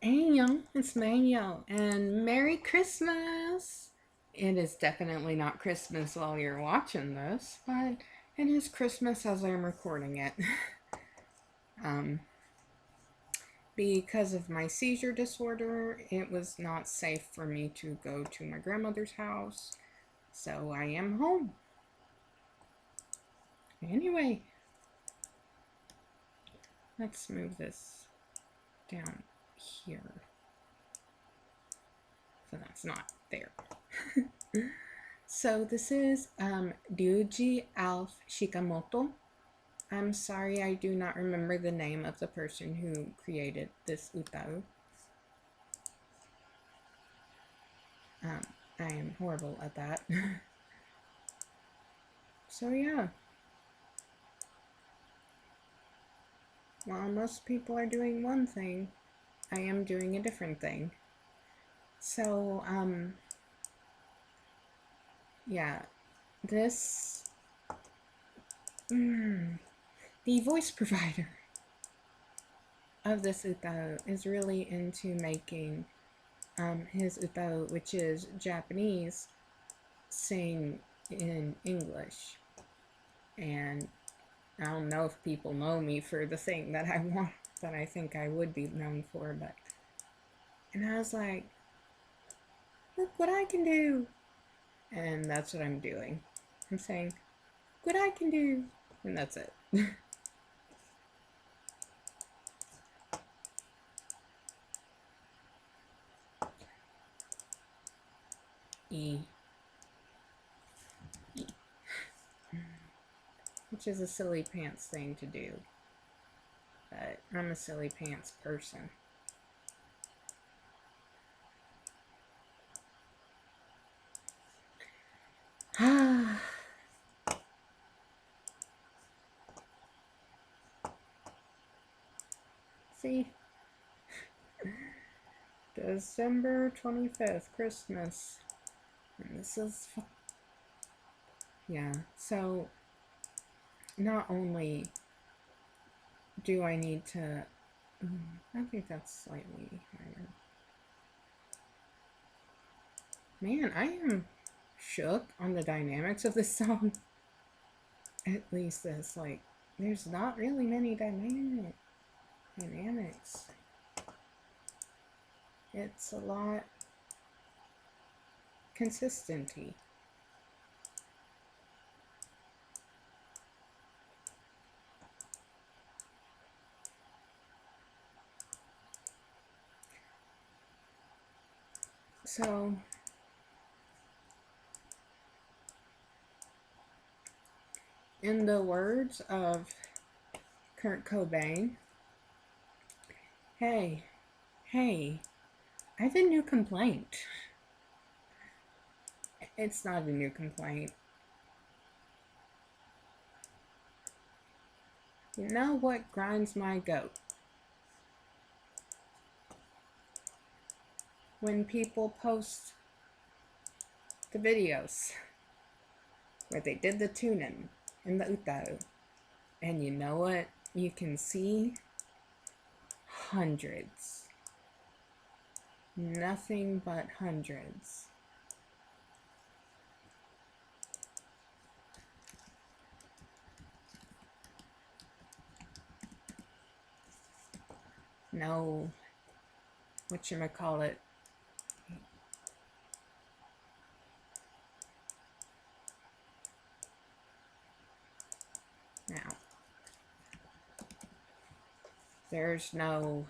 Hey, it's Mayo, and Merry Christmas! It is definitely not Christmas while you're watching this, but it is Christmas as I'm recording it. um, because of my seizure disorder, it was not safe for me to go to my grandmother's house, so I am home. Anyway, let's move this down here. So that's not there. So this is Ryuiji Alf Shikamoto. I'm sorry I do not remember the name of the person who created this UTAU. Um, I am horrible at that. So yeah, while most people are doing one thing, I am doing a different thing. So yeah, this the voice provider of this UTAU is really into making his UTAU, which is Japanese, sing in English. And I don't know if people know me for the thing that I want, that I think I would be known for, but. And I was like, look what I can do. And that's what I'm doing. I'm saying, what I can do. And that's it. E. E. Which is a silly pants thing to do. But I'm a silly pants person. See? December 25th, Christmas. And this is. Yeah, so not only do I need to. I think that's slightly higher. Man, I am shook on the dynamics of this song. At least there's not really many dynamics. It's a lot consistency. So in the words of Kurt Cobain, hey, I have a new complaint. It's not a new complaint. You know what grinds my goat? When people post the videos where they did the tuning in the UTAU, and you know what? You can see hundreds. Nothing but hundreds. No, whatchamacallit. Now, there's no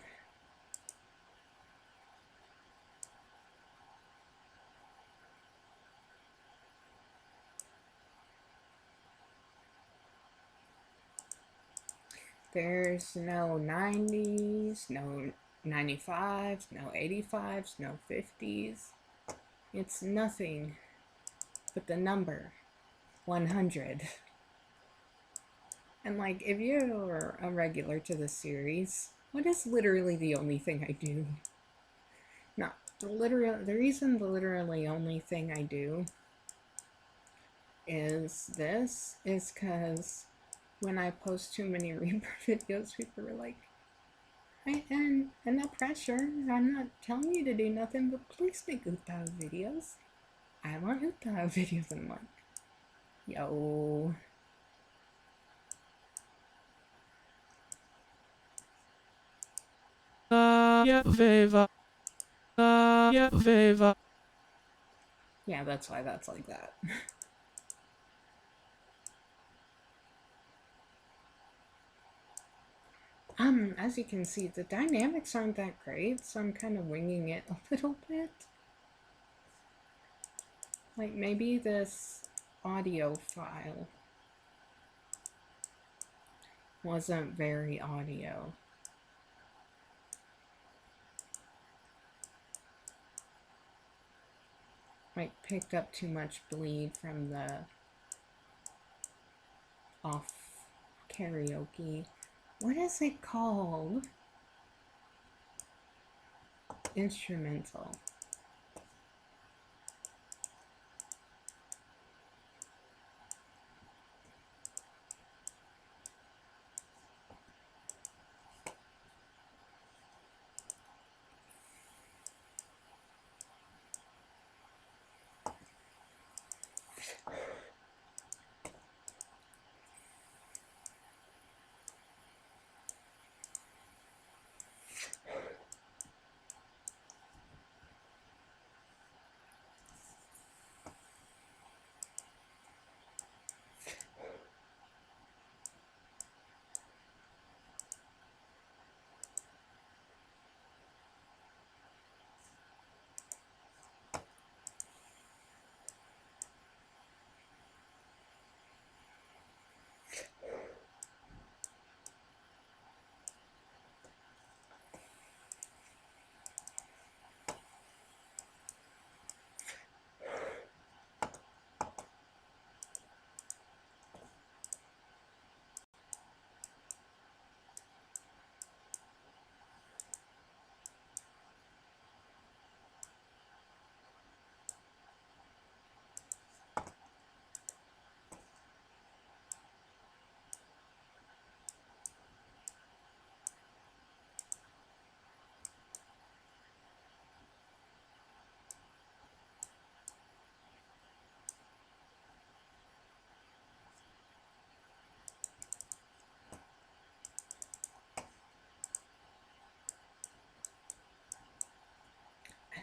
there's no 90s, no 95s, no 85s, no 50s. It's nothing but the number 100. And like, if you're a regular to the series, what is literally the only thing I do? No, the reason the literally only thing I do is because when I post too many Reaper videos, people are like, And no pressure. I'm not telling you to do nothing, but please make UTAU videos. I want UTAU videos, and I'm like, yo. Yeah, that's why that's like that. As you can see, the dynamics aren't that great, so I'm kind of winging it a little bit. Like, maybe this audio file wasn't very audio. Like, picked up too much bleed from the off karaoke. What is it called? Instrumental.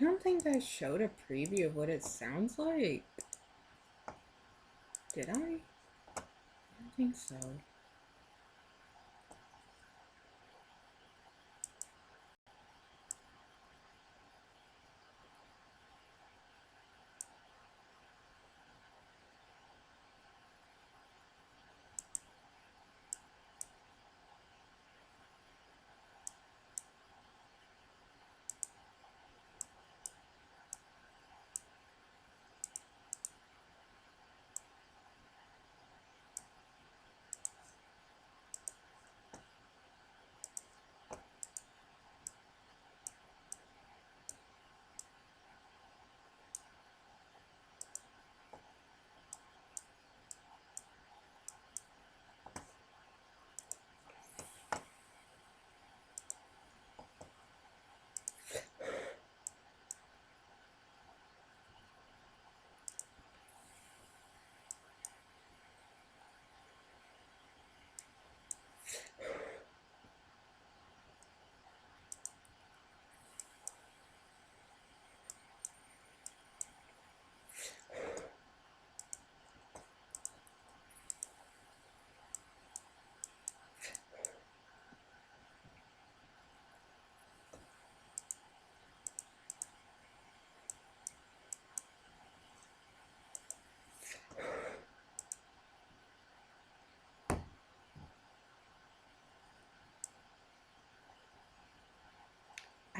I don't think I showed a preview of what it sounds like. Did I? I don't think so.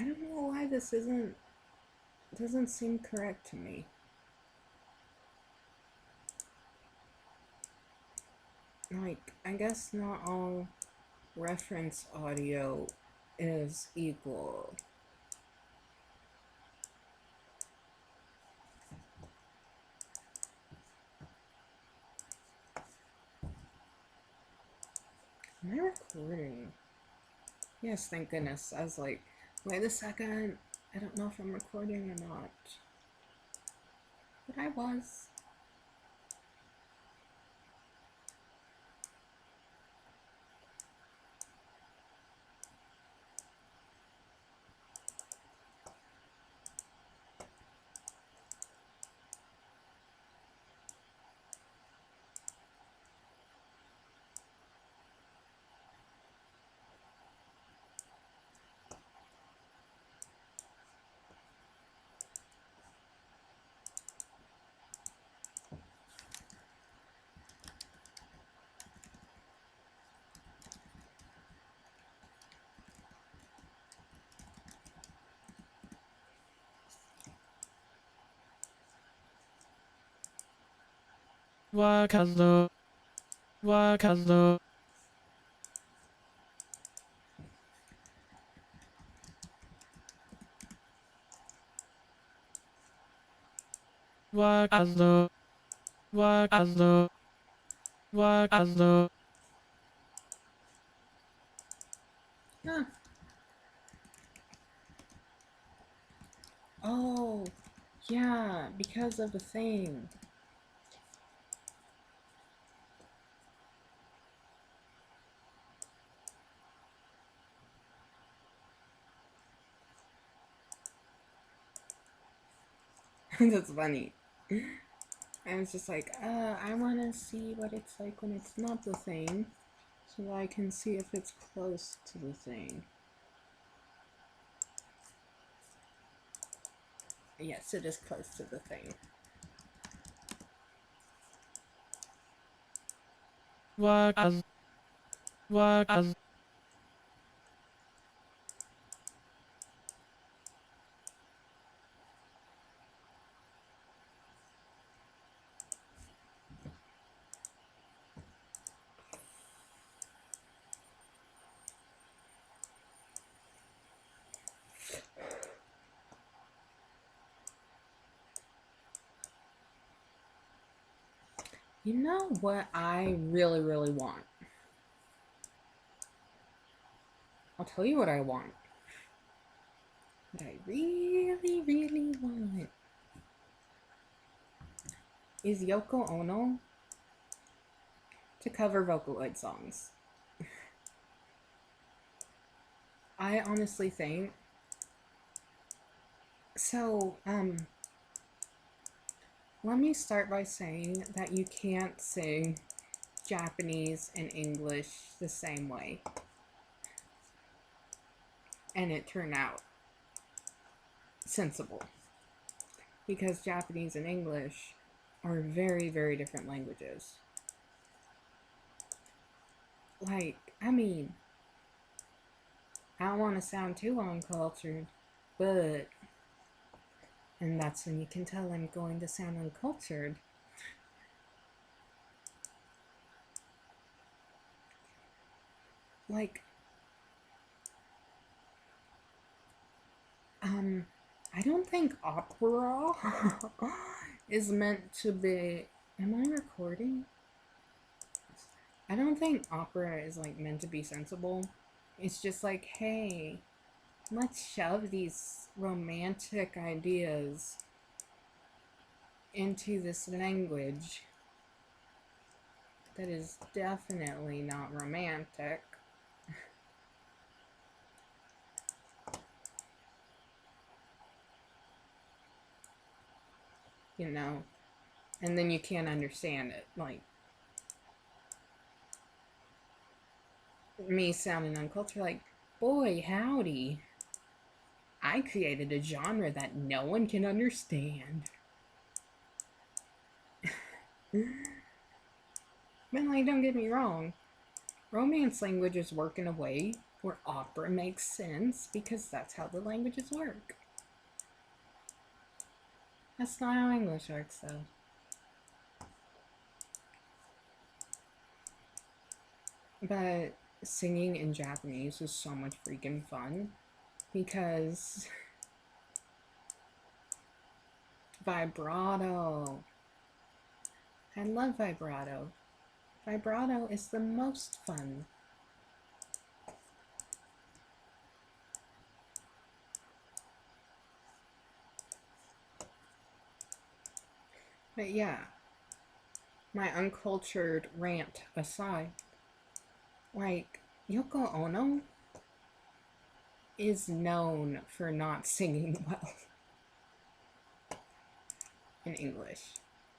I don't know why this doesn't seem correct to me. Like, I guess not all reference audio is equal. Am I recording? Yes, thank goodness. I was like, wait a second. I don't know if I'm recording or not. But I was. Wakazo, wakazo, wakazo, wakazo, wakazo, Huh. Oh, yeah, because of the thing. That's funny. I was just like, I want to see what it's like when it's not the thing, so that I can see if it's close to the thing. Yes, it is close to the thing. wakaz, wakaz, You know what I really, really want? I'll tell you what I want. What I really, really want is Yoko Ono to cover Vocaloid songs. I honestly think so. Let me start by saying that you can't sing Japanese and English the same way, and it turned out sensible because Japanese and English are very, very different languages. Like, I mean, I don't want to sound too uncultured, but, and that's when you can tell I'm going to sound uncultured. Like, um, I don't think opera is meant to be. Am I recording? I don't think opera is like meant to be sensible. It's just like, hey, let's shove these romantic ideas into this language that is definitely not romantic, you know, and then you can't understand it. Like me sounding uncultured, like, boy, howdy. I created a genre that no one can understand. But, like, don't get me wrong, Romance languages work in a way where opera makes sense because that's how the languages work. That's not how English works, though. But singing in Japanese is so much freaking fun because vibrato. I love vibrato. Vibrato is the most fun. But yeah, my uncultured rant aside, like, Yoko Ono is known for not singing well in English.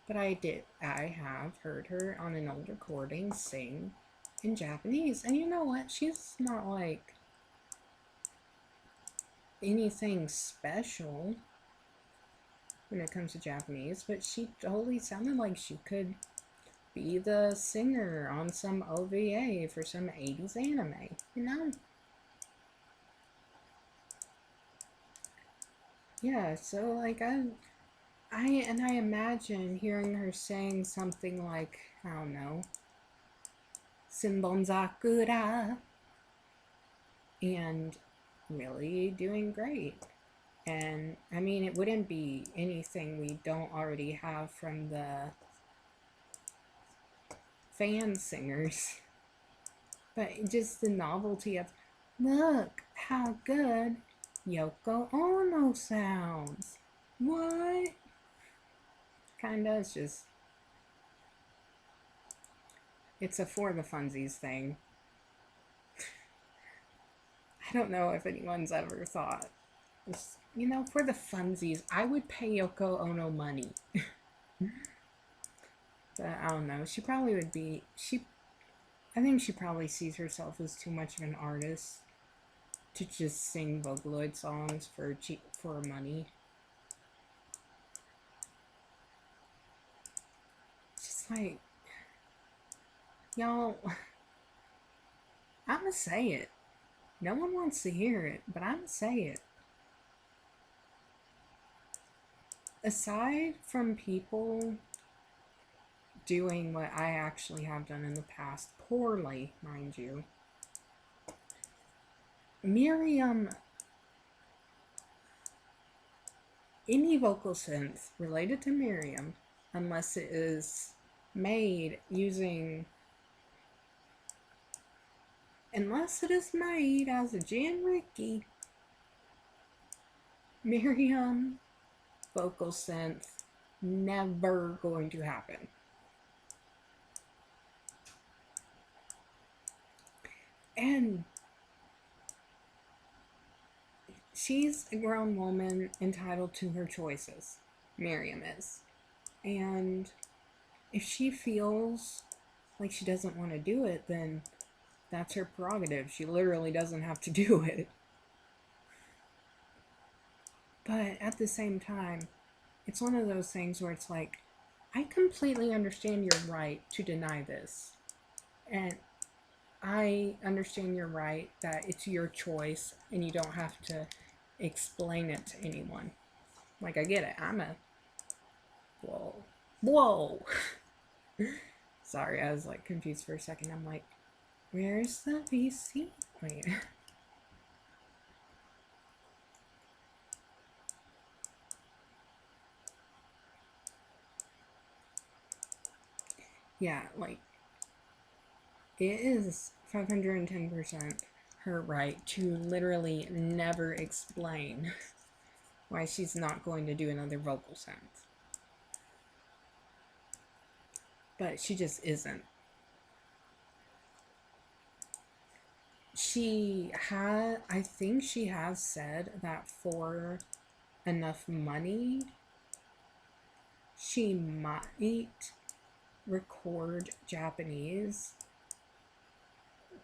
But I have heard her on an old recording sing in Japanese. And you know what? She's not like anything special when it comes to Japanese, but she totally sounded like she could be the singer on some OVA for some 80s anime, you know? Yeah, so like I imagine hearing her saying something like, I don't know, Sinbonzakura, and really doing great. And I mean, it wouldn't be anything we don't already have from the fan singers, but just the novelty of, look how good Yoko Ono sounds. What? Kinda, it's just, it's a for the funsies thing. I don't know if anyone's ever thought, you know, for the funsies, I would pay Yoko Ono money. But I don't know. She probably would be. I think she probably sees herself as too much of an artist to just sing Vocaloid songs for money. Just like, y'all, I'ma say it. No one wants to hear it, but I'ma say it. Aside from people doing what I actually have done in the past, poorly, mind you, Miriam, any vocal synth related to Miriam, unless it is made using, unless it is made as a Jan Ricky, Miriam vocal synth, never going to happen. And she's a grown woman entitled to her choices. Miriam is. And if she feels like she doesn't want to do it, then that's her prerogative. She literally doesn't have to do it. But at the same time, it's one of those things where it's like, I completely understand your right to deny this. And I understand your right that it's your choice and you don't have to explain it to anyone. Like, I get it. I'm a. Whoa. Whoa! Sorry, I was like confused for a second. I'm like, where's the VC? Wait. Yeah, like, it is 510% her right to literally never explain why she's not going to do another vocal sense. But she just isn't. I think she has said that for enough money, she might record Japanese.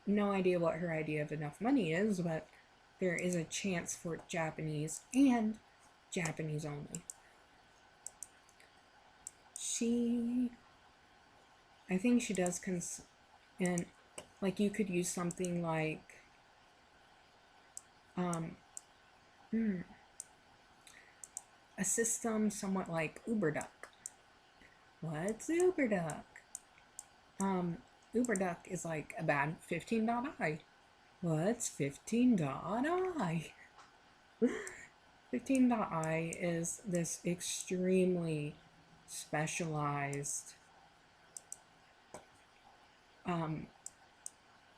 No idea what her idea of enough money is, but there is a chance for Japanese and Japanese only. I think she does and like you could use something like a system somewhat like UberDuck. What's UberDuck? UberDuck is like a bad 15.I. What's 15.I? 15.I is this extremely specialized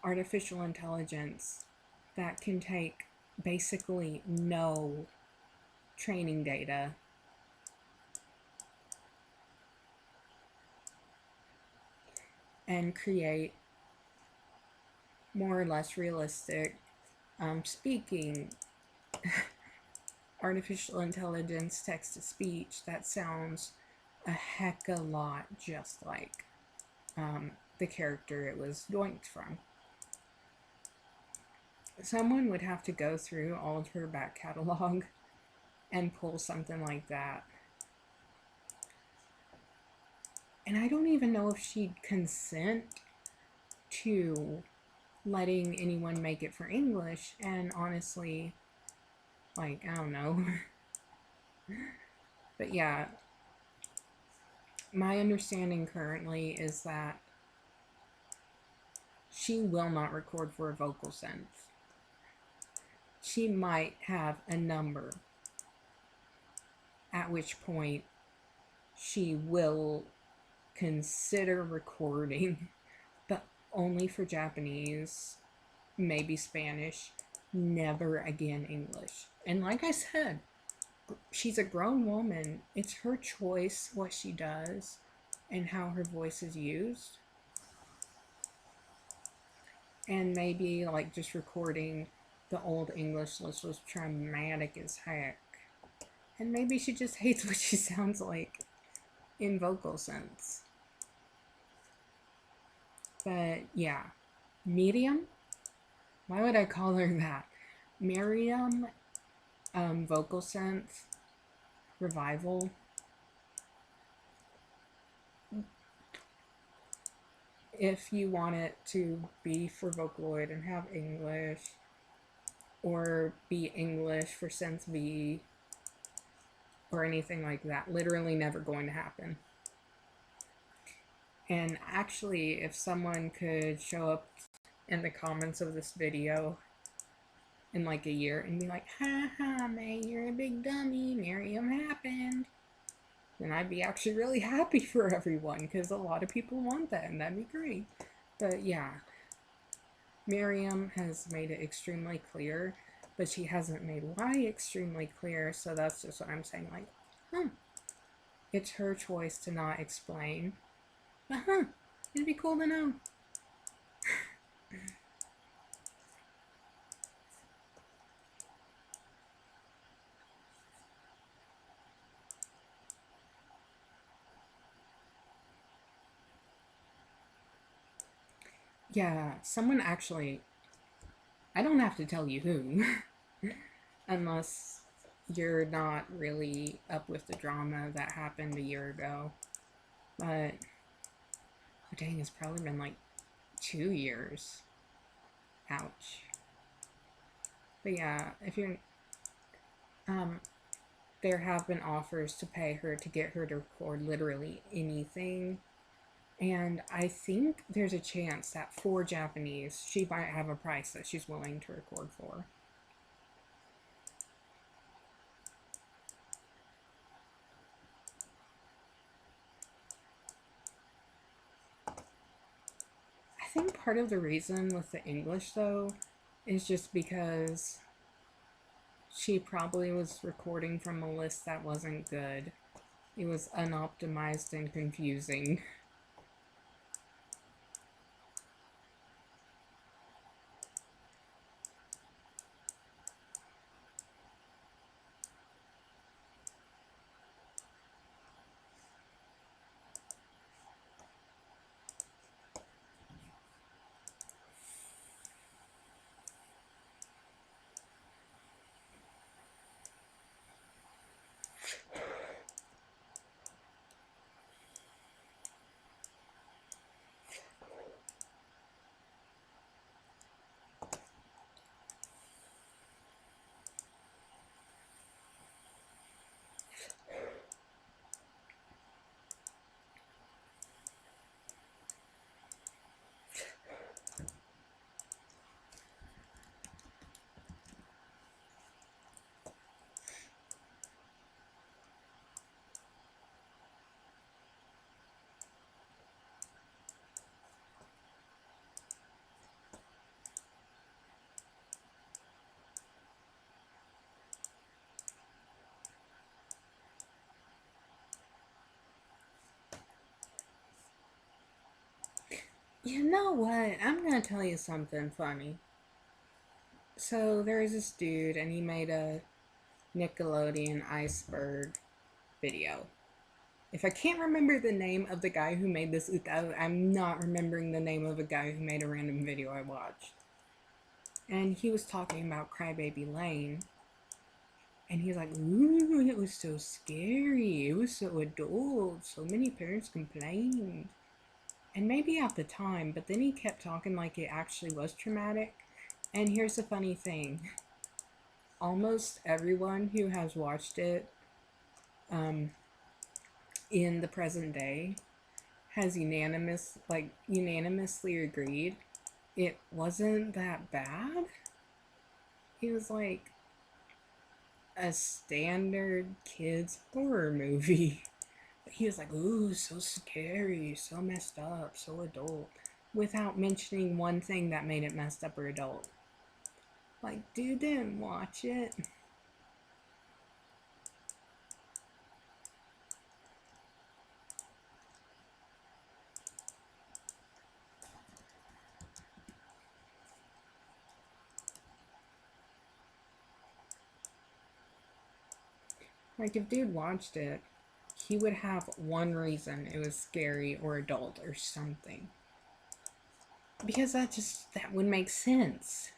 artificial intelligence that can take basically no training data and create more or less realistic speaking artificial intelligence text to speech that sounds a heck of a lot just like the character it was yoinked from. Someone would have to go through all of her back catalog and pull something like that. And I don't even know if she'd consent to letting anyone make it for English. And honestly, like, I don't know. But yeah, my understanding currently is that she will not record for a vocal sense. She might have a number, at which point she will consider recording, but only for Japanese, maybe Spanish, never again English. And like I said, she's a grown woman. It's her choice what she does and how her voice is used. And maybe like just recording the old English list was traumatic as heck. And maybe she just hates what she sounds like in vocal sense. But yeah, Miriam? Why would I call her that? Miriam vocal sense revival. If you want it to be for Vocaloid and have English, or be English for Sense V, or anything like that, literally never going to happen. And actually, if someone could show up in the comments of this video in like a year and be like, ha ha, May, you're a big dummy, Miriam happened, then I'd be actually really happy for everyone, because a lot of people want that, and that'd be great. But yeah, Miriam has made it extremely clear, but she hasn't made why extremely clear, so that's just what I'm saying, like, it's her choice to not explain. But it'd be cool to know. Yeah, someone actually, I don't have to tell you who, unless you're not really up with the drama that happened a year ago. But, oh dang, it's probably been like 2 years. Ouch. But yeah, if you're, there have been offers to pay her to get her to record literally anything. And I think there's a chance that for Japanese, she might have a price that she's willing to record for. I think part of the reason with the English, though, is just because she probably was recording from a list that wasn't good. It was unoptimized and confusing. You know what? I'm gonna tell you something funny. So there was this dude, and he made a Nickelodeon iceberg video. If I can't remember the name of the guy who made this UTAU, I'm not remembering the name of a guy who made a random video I watched. And he was talking about Crybaby Lane. And he's like, ooh, it was so scary. It was so adult. So many parents complained. And maybe at the time, but then he kept talking like it actually was traumatic. And here's the funny thing, almost everyone who has watched it um, in the present day has unanimously agreed it wasn't that bad. It was like a standard kids horror movie. He was like, ooh, so scary, so messed up, so adult, without mentioning one thing that made it messed up or adult. Like, dude didn't watch it. Like, if dude watched it, he would have one reason it was scary or adult or something. Because that would make sense.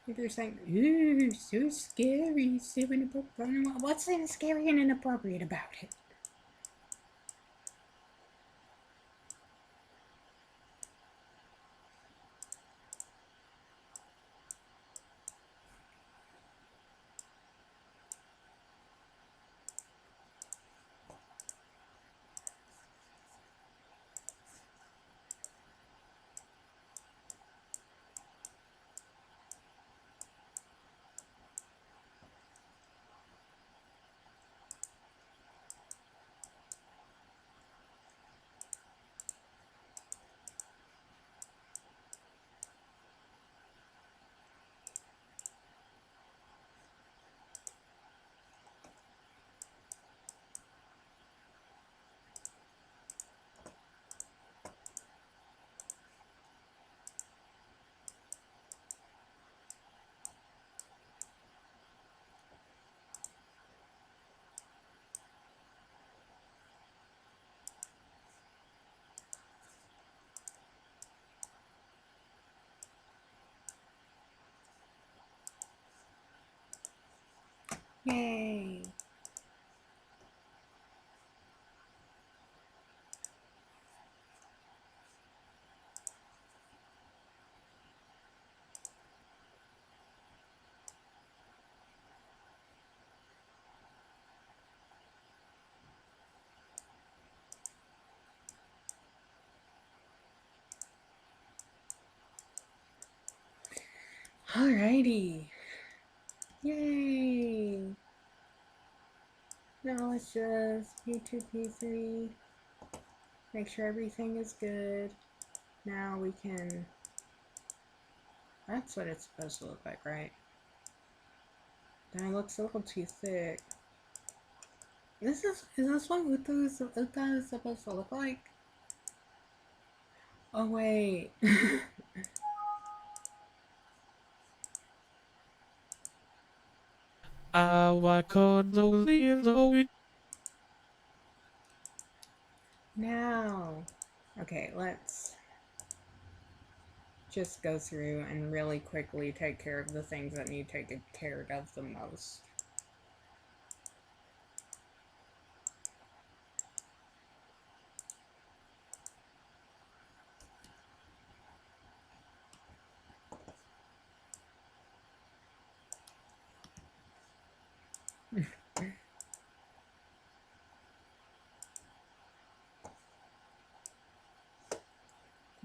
If they're saying, ooh, so scary, so inappropriate. What's even scary and inappropriate about it? Yay. Alrighty. Yay. Now let's just P2, P3. Make sure everything is good. Now we can... That's what it's supposed to look like, right? That looks a little too thick. Is this what Uta is supposed to look like? Oh wait. Now. Okay, let's just go through and really quickly take care of the things that need taken care of the most.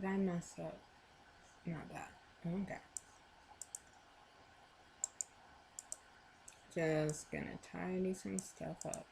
Did I mess up? Not that. Okay. Just gonna tidy some stuff up.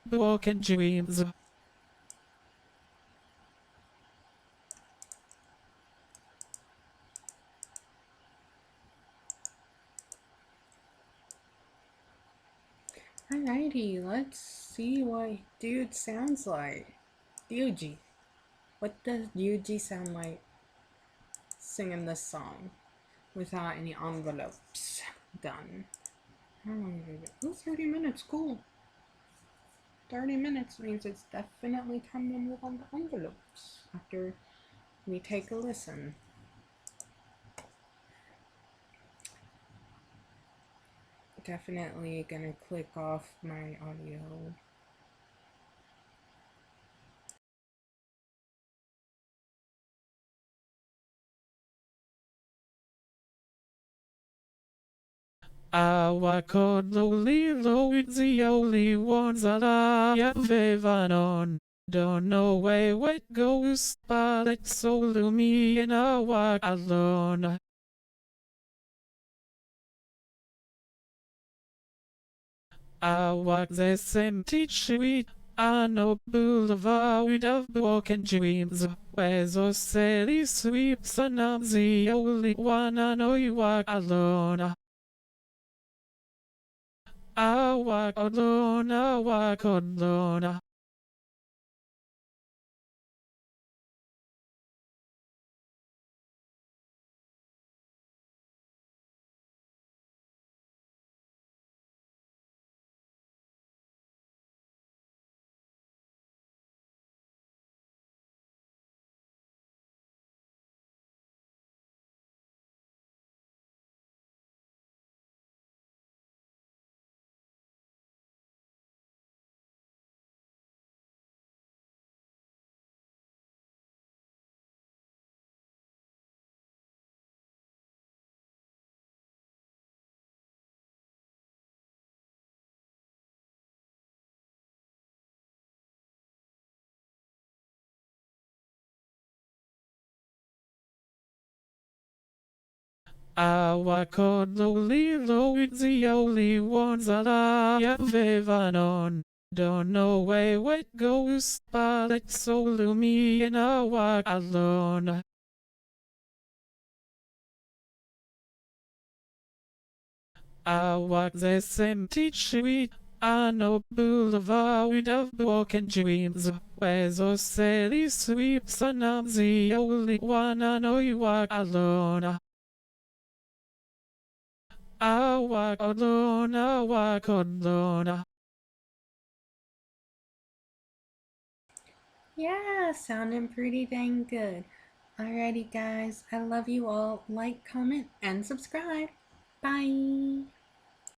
broken dreams. Alrighty, let's see what dude sounds like. Ryuiji. What does Ryuiji sound like singing this song without any envelopes done? How long is it? Oh, 30 minutes, cool. 30 minutes means it's definitely time to move on to envelopes after we take a listen. Definitely gonna click off my audio. Our Kodolilo is the only ones that I have ever known. Don't know where it goes, but it's only me and I walk alone. I walk this empty street, I know Boulevard of broken dreams, where those city sweeps and I'm the only one I know you walk alone. I walk alone, I walk alone. Our Kodolilo is the only ones that I have ever known. Don't know where it goes, but it's only me and I walk alone. I walk this empty street, I know Boulevard of broken dreams, where those city sweeps and I'm the only one I know you walk alone. I walk alone, I walk alone. Yeah, sounding pretty dang good. Alrighty, guys, I love you all. Like, comment, and subscribe. Bye.